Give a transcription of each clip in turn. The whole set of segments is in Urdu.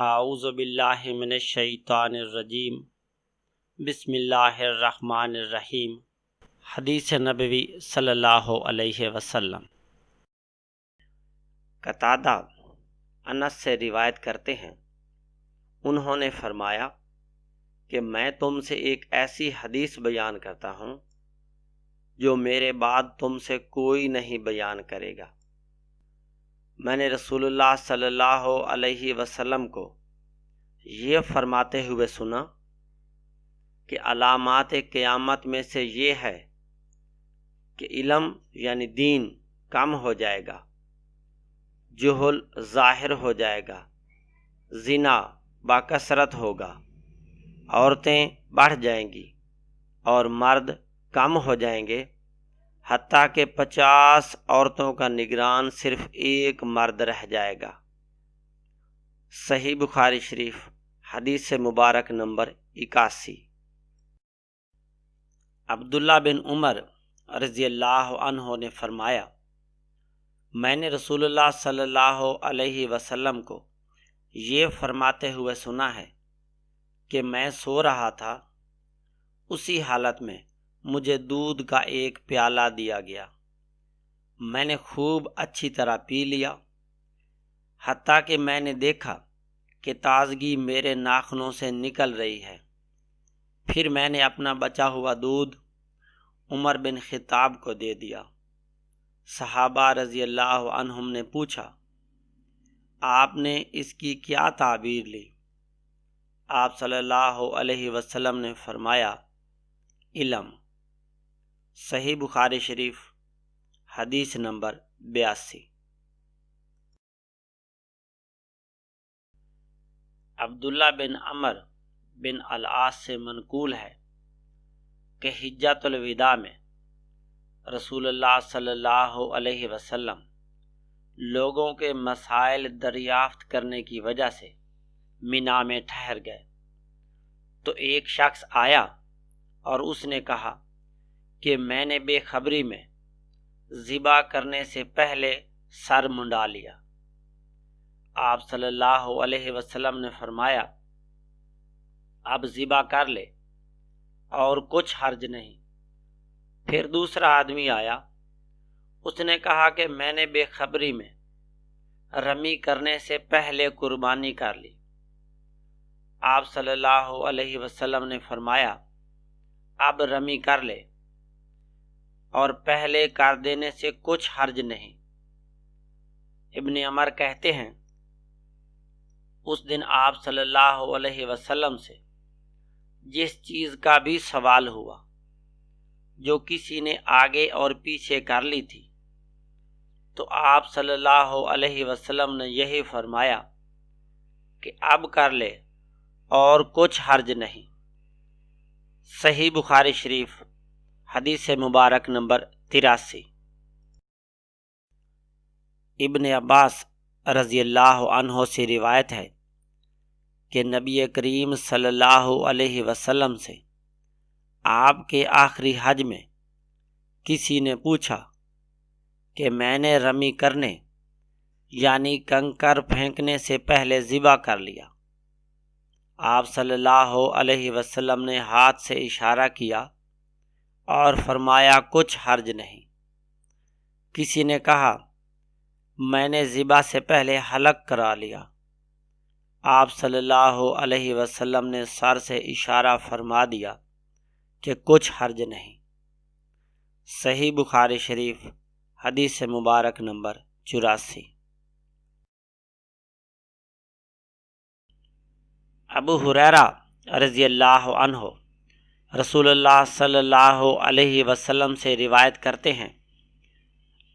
اعوذ باللہ من الشیطان الرجیم بسم اللہ الرحمن الرحیم۔ حدیث نبوی صلی اللہ علیہ وسلم۔ قتادہ انس سے روایت کرتے ہیں، انہوں نے فرمایا کہ میں تم سے ایک ایسی حدیث بیان کرتا ہوں جو میرے بعد تم سے کوئی نہیں بیان کرے گا۔ میں نے رسول اللہ صلی اللہ علیہ وسلم کو یہ فرماتے ہوئے سنا کہ علامات قیامت میں سے یہ ہے کہ علم یعنی دین کم ہو جائے گا، جہل ظاہر ہو جائے گا، زنا باکثرت ہوگا، عورتیں بڑھ جائیں گی اور مرد کم ہو جائیں گے، حتیٰ کہ 50 عورتوں کا نگران صرف ایک مرد رہ جائے گا۔ صحیح بخاری شریف، حدیث مبارک نمبر 81۔ عبداللہ بن عمر رضی اللہ عنہ نے فرمایا، میں نے رسول اللہ صلی اللہ علیہ وسلم کو یہ فرماتے ہوئے سنا ہے کہ میں سو رہا تھا، اسی حالت میں مجھے دودھ کا ایک پیالہ دیا گیا، میں نے خوب اچھی طرح پی لیا، حتیٰ کہ میں نے دیکھا کہ تازگی میرے ناخنوں سے نکل رہی ہے۔ پھر میں نے اپنا بچا ہوا دودھ عمر بن خطاب کو دے دیا۔ صحابہ رضی اللہ عنہم نے پوچھا، آپ نے اس کی کیا تعبیر لی؟ آپ صلی اللہ علیہ وسلم نے فرمایا، علم۔ صحیح بخاری شریف، حدیث نمبر 82۔ عبداللہ بن عمر بن العاص سے منقول ہے کہ حجۃ الوداع میں رسول اللہ صلی اللہ علیہ وسلم لوگوں کے مسائل دریافت کرنے کی وجہ سے مینا میں ٹھہر گئے، تو ایک شخص آیا اور اس نے کہا کہ میں نے بے خبری میں ذبح کرنے سے پہلے سر منڈا لیا۔ آپ صلی اللہ علیہ وسلم نے فرمایا، اب ذبح کر لے اور کچھ حرج نہیں۔ پھر دوسرا آدمی آیا، اس نے کہا کہ میں نے بے خبری میں رمی کرنے سے پہلے قربانی کر لی۔ آپ صلی اللہ علیہ وسلم نے فرمایا، اب رمی کر لے اور پہلے کر دینے سے کچھ حرج نہیں۔ ابن عمر کہتے ہیں، اس دن آپ صلی اللہ علیہ وسلم سے جس چیز کا بھی سوال ہوا جو کسی نے آگے اور پیچھے کر لی تھی، تو آپ صلی اللہ علیہ وسلم نے یہی فرمایا کہ اب کر لے اور کچھ حرج نہیں۔ صحیح بخاری شریف، حدیث مبارک نمبر 83۔ ابن عباس رضی اللہ عنہ سے روایت ہے کہ نبی کریم صلی اللہ علیہ وسلم سے آپ کے آخری حج میں کسی نے پوچھا کہ میں نے رمی کرنے یعنی کنکر پھینکنے سے پہلے ذبح کر لیا۔ آپ صلی اللہ علیہ وسلم نے ہاتھ سے اشارہ کیا اور فرمایا، کچھ حرج نہیں۔ کسی نے کہا، میں نے ذبح سے پہلے حلق کرا لیا۔ آپ صلی اللہ علیہ وسلم نے سر سے اشارہ فرما دیا کہ کچھ حرج نہیں۔ صحیح بخاری شریف، حدیث مبارک نمبر 84۔ ابو ہریرہ رضی اللہ عنہ رسول اللہ صلی اللہ علیہ وسلم سے روایت کرتے ہیں،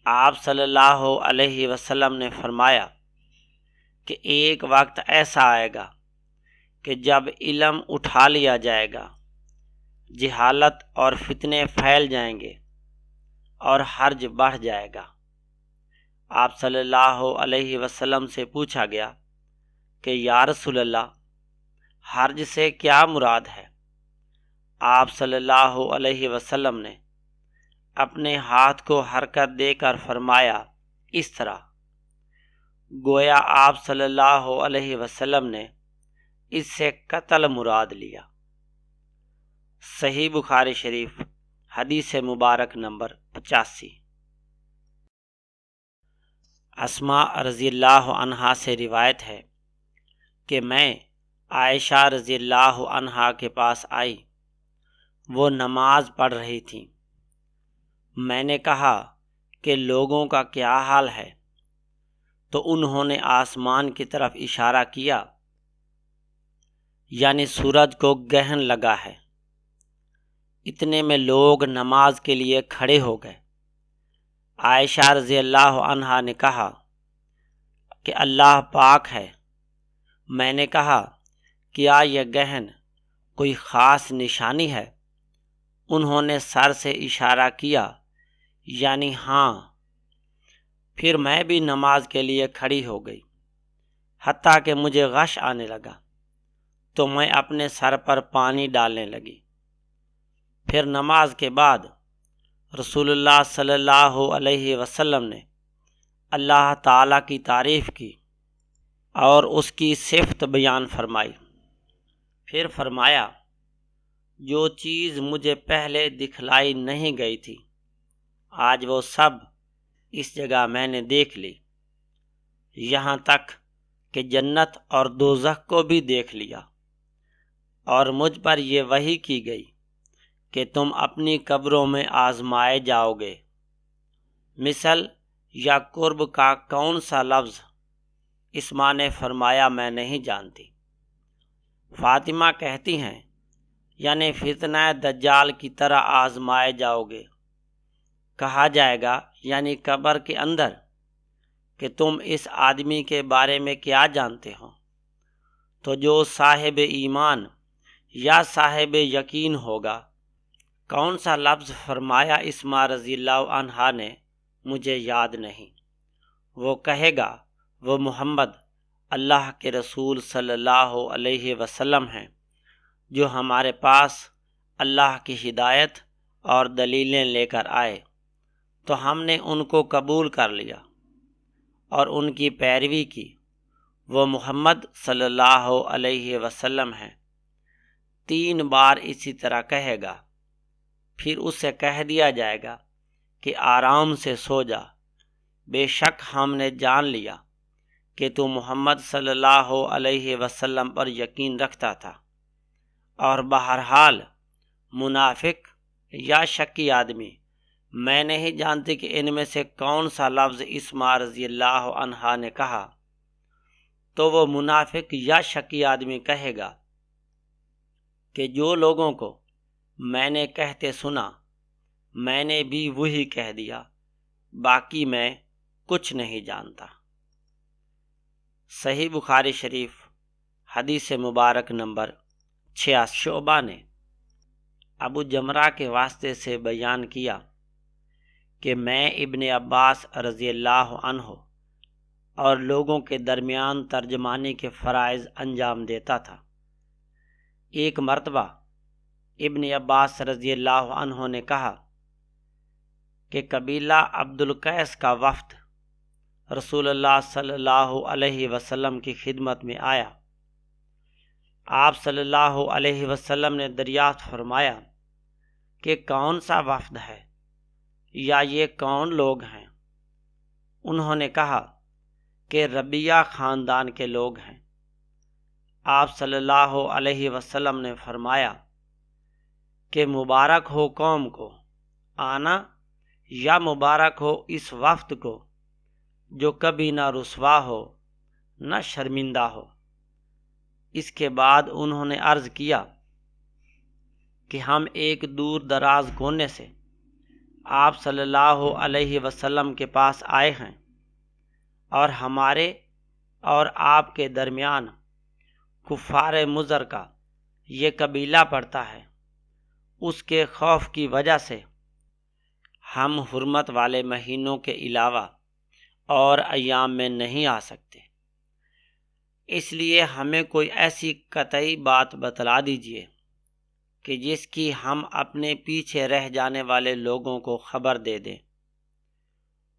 آپ صلی اللہ علیہ وسلم نے فرمایا کہ ایک وقت ایسا آئے گا کہ جب علم اٹھا لیا جائے گا، جہالت اور فتنے پھیل جائیں گے اور حرج بڑھ جائے گا۔ آپ صلی اللہ علیہ وسلم سے پوچھا گیا کہ یا رسول اللہ، حرج سے کیا مراد ہے؟ آپ صلی اللہ علیہ وسلم نے اپنے ہاتھ کو حرکت دے کر فرمایا، اس طرح گویا آپ صلی اللہ علیہ وسلم نے اس سے قتل مراد لیا۔ صحیح بخاری شریف حدیث مبارک نمبر 85۔ اسماء رضی اللہ عنہا سے روایت ہے کہ میں عائشہ رضی اللہ عنہا کے پاس آئی، وہ نماز پڑھ رہی تھیں۔ میں نے کہا کہ لوگوں کا کیا حال ہے؟ تو انہوں نے آسمان کی طرف اشارہ کیا، یعنی سورج کو گرہن لگا ہے۔ اتنے میں لوگ نماز کے لیے کھڑے ہو گئے۔ عائشہ رضی اللہ عنہا نے کہا کہ اللہ پاک ہے۔ میں نے کہا کیا یہ گرہن کوئی خاص نشانی ہے؟ انہوں نے سر سے اشارہ کیا، یعنی ہاں۔ پھر میں بھی نماز کے لیے کھڑی ہو گئی، حتیٰ کہ مجھے غش آنے لگا تو میں اپنے سر پر پانی ڈالنے لگی۔ پھر نماز کے بعد رسول اللہ صلی اللہ علیہ وسلم نے اللہ تعالیٰ کی تعریف کی اور اس کی صفت بیان فرمائی۔ پھر فرمایا، جو چیز مجھے پہلے دکھلائی نہیں گئی تھی، آج وہ سب اس جگہ میں نے دیکھ لی، یہاں تک کہ جنت اور دوزخ کو بھی دیکھ لیا، اور مجھ پر یہ وحی کی گئی کہ تم اپنی قبروں میں آزمائے جاؤ گے۔ مثل یا قرب کا کون سا لفظ؟ اسماء نے فرمایا میں نہیں جانتی۔ فاطمہ کہتی ہیں یعنی فتنہ دجال کی طرح آزمائے جاؤ گے۔ کہا جائے گا یعنی قبر کے اندر کہ تم اس آدمی کے بارے میں کیا جانتے ہو؟ تو جو صاحب ایمان یا صاحب یقین ہوگا۔ کون سا لفظ فرمایا اسماء رضی اللہ عنہا نے؟ مجھے یاد نہیں۔ وہ کہے گا وہ محمد اللہ کے رسول صلی اللہ علیہ وسلم ہیں، جو ہمارے پاس اللہ کی ہدایت اور دلیلیں لے کر آئے، تو ہم نے ان کو قبول کر لیا اور ان کی پیروی کی۔ وہ محمد صلی اللہ علیہ وسلم ہیں۔ 3 بار اسی طرح کہے گا۔ پھر اس سے کہہ دیا جائے گا کہ آرام سے سو جا، بے شک ہم نے جان لیا کہ تو محمد صلی اللہ علیہ وسلم پر یقین رکھتا تھا۔ اور بہرحال منافق یا شکی آدمی، میں نہیں جانتی کہ ان میں سے کون سا لفظ اسماء رضی اللہ عنہا نے کہا۔ تو وہ منافق یا شکی آدمی کہے گا کہ جو لوگوں کو میں نے کہتے سنا، میں نے بھی وہی کہہ دیا، باقی میں کچھ نہیں جانتا۔ صحیح بخاری شریف حدیث مبارک نمبر 86۔ شعبہ نے ابو جمرہ کے واسطے سے بیان کیا کہ میں ابن عباس رضی اللہ عنہ اور لوگوں کے درمیان ترجمانی کے فرائض انجام دیتا تھا۔ ایک مرتبہ ابن عباس رضی اللہ عنہ نے کہا کہ قبیلہ عبد القیس کا وفد رسول اللہ صلی اللہ علیہ وسلم کی خدمت میں آیا۔ آپ صلی اللہ علیہ وسلم نے دریافت فرمایا کہ کون سا وفد ہے یا یہ کون لوگ ہیں؟ انہوں نے کہا کہ ربیہ خاندان کے لوگ ہیں۔ آپ صلی اللہ علیہ وسلم نے فرمایا کہ مبارک ہو قوم کو آنا، یا مبارک ہو اس وفد کو جو کبھی نہ رسوا ہو نہ شرمندہ ہو۔ اس کے بعد انہوں نے عرض کیا کہ ہم ایک دور دراز کونے سے آپ صلی اللہ علیہ وسلم کے پاس آئے ہیں، اور ہمارے اور آپ کے درمیان کفار مضر کا یہ قبیلہ پڑتا ہے۔ اس کے خوف کی وجہ سے ہم حرمت والے مہینوں کے علاوہ اور ایام میں نہیں آ سکتے، اس لیے ہمیں کوئی ایسی قطعی بات بتلا دیجیے کہ جس کی ہم اپنے پیچھے رہ جانے والے لوگوں کو خبر دے دیں،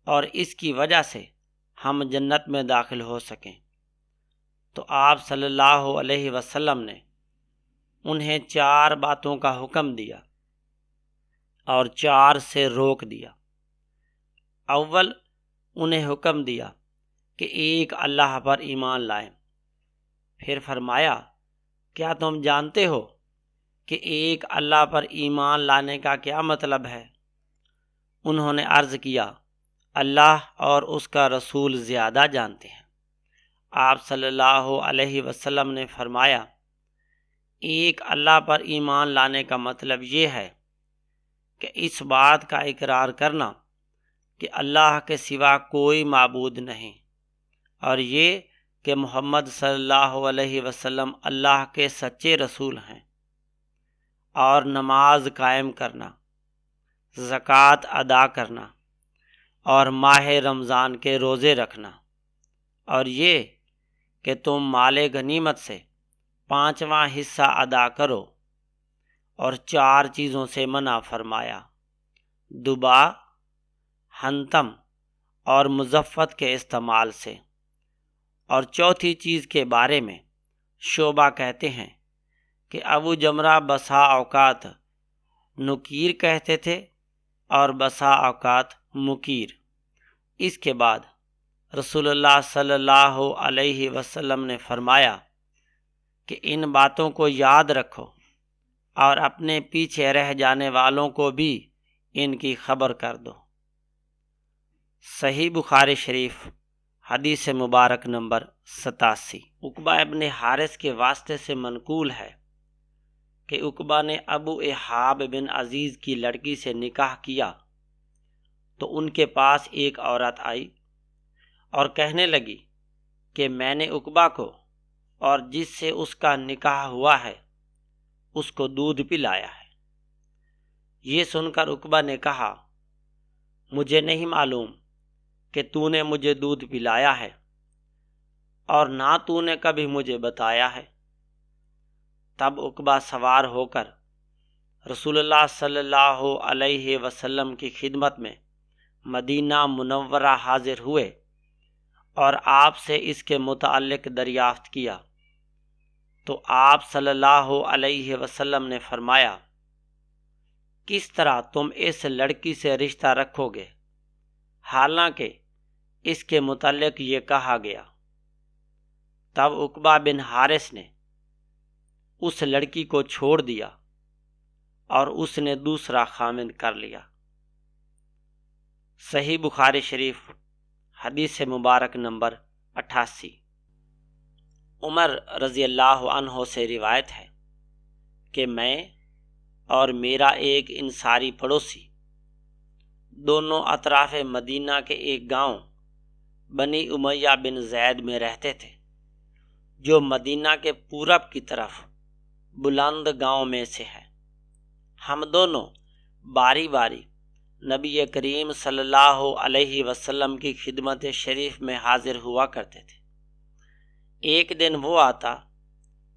اور اس کی وجہ سے ہم جنت میں داخل ہو سکیں۔ تو آپ صلی اللہ علیہ وسلم نے انہیں 4 باتوں کا حکم دیا اور 4 سے روک دیا۔ اول انہیں حکم دیا کہ ایک اللہ پر ایمان لائیں۔ پھر فرمایا، کیا تم جانتے ہو کہ ایک اللہ پر ایمان لانے کا کیا مطلب ہے؟ انہوں نے عرض کیا، اللہ اور اس کا رسول زیادہ جانتے ہیں۔ آپ صلی اللہ علیہ وسلم نے فرمایا، ایک اللہ پر ایمان لانے کا مطلب یہ ہے کہ اس بات کا اقرار کرنا کہ اللہ کے سوا کوئی معبود نہیں، اور یہ کہ محمد صلی اللہ علیہ وسلم اللہ کے سچے رسول ہیں، اور نماز قائم کرنا، زکوٰۃ ادا کرنا، اور ماہ رمضان کے روزے رکھنا، اور یہ کہ تم مال غنیمت سے 5واں حصہ ادا کرو، اور 4 چیزوں سے منع فرمایا، دبا، حنتم اور مزفت کے استعمال سے۔ اور چوتھی چیز کے بارے میں شعبہ کہتے ہیں کہ ابو جمرہ بسا اوقات نکیر کہتے تھے اور بسا اوقات مکیر۔ اس کے بعد رسول اللہ صلی اللہ علیہ وسلم نے فرمایا کہ ان باتوں کو یاد رکھو اور اپنے پیچھے رہ جانے والوں کو بھی ان کی خبر کر دو۔ صحیح بخاری شریف حدیث مبارک نمبر 87۔ عقبہ ابن حارث کے واسطے سے منقول ہے کہ عقبہ نے ابو احاب بن عزیز کی لڑکی سے نکاح کیا تو ان کے پاس ایک عورت آئی اور کہنے لگی کہ میں نے عقبہ کو اور جس سے اس کا نکاح ہوا ہے اس کو دودھ پلایا ہے۔ یہ سن کر عقبہ نے کہا، مجھے نہیں معلوم کہ تو نے مجھے دودھ پلایا ہے، اور نہ تو نے کبھی مجھے بتایا ہے۔ تب عقبہ سوار ہو کر رسول اللہ صلی اللہ علیہ وسلم کی خدمت میں مدینہ منورہ حاضر ہوئے اور آپ سے اس کے متعلق دریافت کیا تو آپ صلی اللہ علیہ وسلم نے فرمایا، کس طرح تم اس لڑکی سے رشتہ رکھو گے حالانکہ اس کے متعلق یہ کہا گیا؟ تب عقبہ بن حارث نے اس لڑکی کو چھوڑ دیا اور اس نے دوسرا خامند کر لیا۔ صحیح بخاری شریف حدیث مبارک نمبر 88۔ عمر رضی اللہ عنہ سے روایت ہے کہ میں اور میرا ایک انصاری پڑوسی دونوں اطراف مدینہ کے ایک گاؤں بنی امیہ بن زید میں رہتے تھے، جو مدینہ کے پورب کی طرف بلند گاؤں میں سے ہے۔ ہم دونوں باری باری نبی کریم صلی اللہ علیہ وسلم کی خدمت شریف میں حاضر ہوا کرتے تھے۔ ایک دن وہ آتا،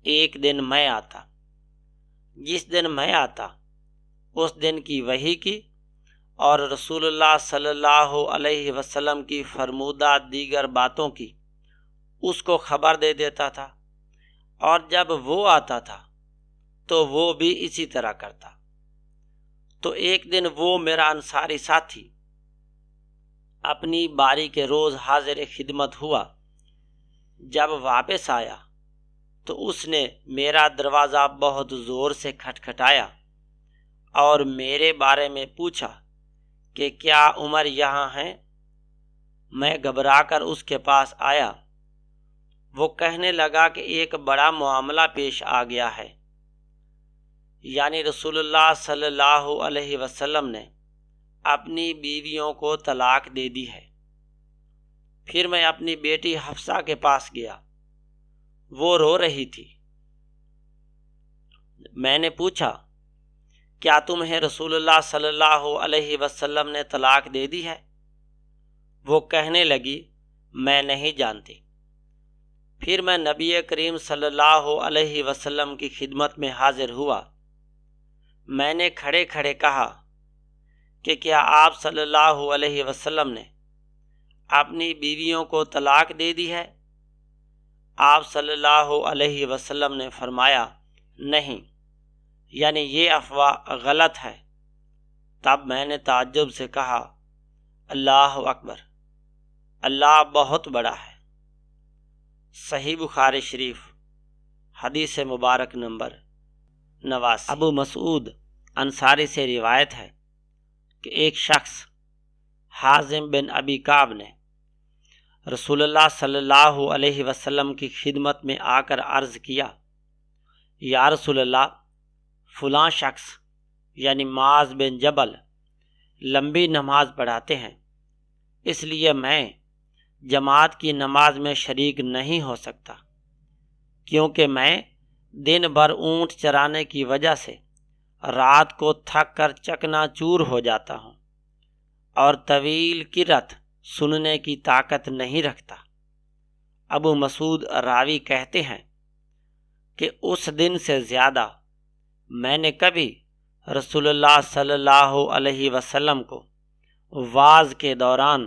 ایک دن میں آتا۔ جس دن میں آتا اس دن کی وحی کی اور رسول اللہ صلی اللہ علیہ وسلم کی فرمودہ دیگر باتوں کی اس کو خبر دے دیتا تھا، اور جب وہ آتا تھا تو وہ بھی اسی طرح کرتا۔ تو ایک دن وہ میرا انصاری ساتھی اپنی باری کے روز حاضر خدمت ہوا۔ جب واپس آیا تو اس نے میرا دروازہ بہت زور سے کھٹکھٹایا اور میرے بارے میں پوچھا کہ کیا عمر یہاں ہیں؟ میں گھبرا کر اس کے پاس آیا۔ وہ کہنے لگا کہ ایک بڑا معاملہ پیش آ گیا ہے، یعنی رسول اللہ صلی اللہ علیہ وسلم نے اپنی بیویوں کو طلاق دے دی ہے۔ پھر میں اپنی بیٹی حفصہ کے پاس گیا، وہ رو رہی تھی۔ میں نے پوچھا، کیا تمہیں رسول اللہ صلی اللہ علیہ وسلم نے طلاق دے دی ہے؟ وہ کہنے لگی، میں نہیں جانتی۔ پھر میں نبی کریم صلی اللہ علیہ وسلم کی خدمت میں حاضر ہوا۔ میں نے کھڑے کھڑے کہا کہ کیا آپ صلی اللہ علیہ وسلم نے اپنی بیویوں کو طلاق دے دی ہے؟ آپ صلی اللہ علیہ وسلم نے فرمایا نہیں، یعنی یہ افواہ غلط ہے۔ تب میں نے تعجب سے کہا اللہ اکبر، اللہ بہت بڑا ہے۔ صحیح بخاری شریف حدیث مبارک نمبر 89۔ ابو مسعود انصاری سے روایت ہے کہ ایک شخص حازم بن ابی کعب نے رسول اللہ صلی اللہ علیہ وسلم کی خدمت میں آ کر عرض کیا، یا رسول اللہ، فلاں شخص یعنی معاذ بن جبل لمبی نماز پڑھاتے ہیں، اس لیے میں جماعت کی نماز میں شریک نہیں ہو سکتا، کیونکہ میں دن بھر اونٹ چرانے کی وجہ سے رات کو تھک کر چکنا چور ہو جاتا ہوں اور طویل قرات سننے کی طاقت نہیں رکھتا۔ ابو مسعود راوی کہتے ہیں کہ اس دن سے زیادہ میں نے کبھی رسول اللہ صلی اللہ علیہ وسلم کو وعظ کے دوران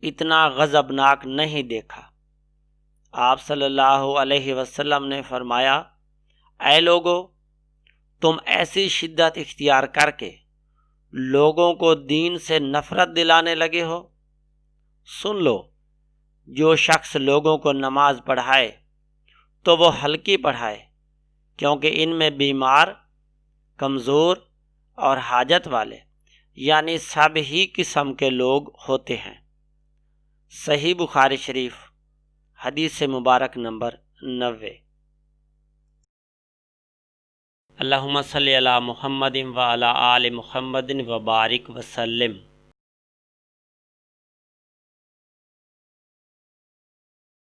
اتنا غضبناک نہیں دیکھا۔ آپ صلی اللہ علیہ وسلم نے فرمایا، اے لوگو، تم ایسی شدت اختیار کر کے لوگوں کو دین سے نفرت دلانے لگے ہو؟ سن لو، جو شخص لوگوں کو نماز پڑھائے تو وہ ہلکی پڑھائے، کیونکہ ان میں بیمار، کمزور اور حاجت والے یعنی سب ہی قسم کے لوگ ہوتے ہیں۔ صحیح بخاری شریف حدیث مبارک نمبر 90۔ اللہم صلی علی محمد وعلی آل محمد وبارک وسلم۔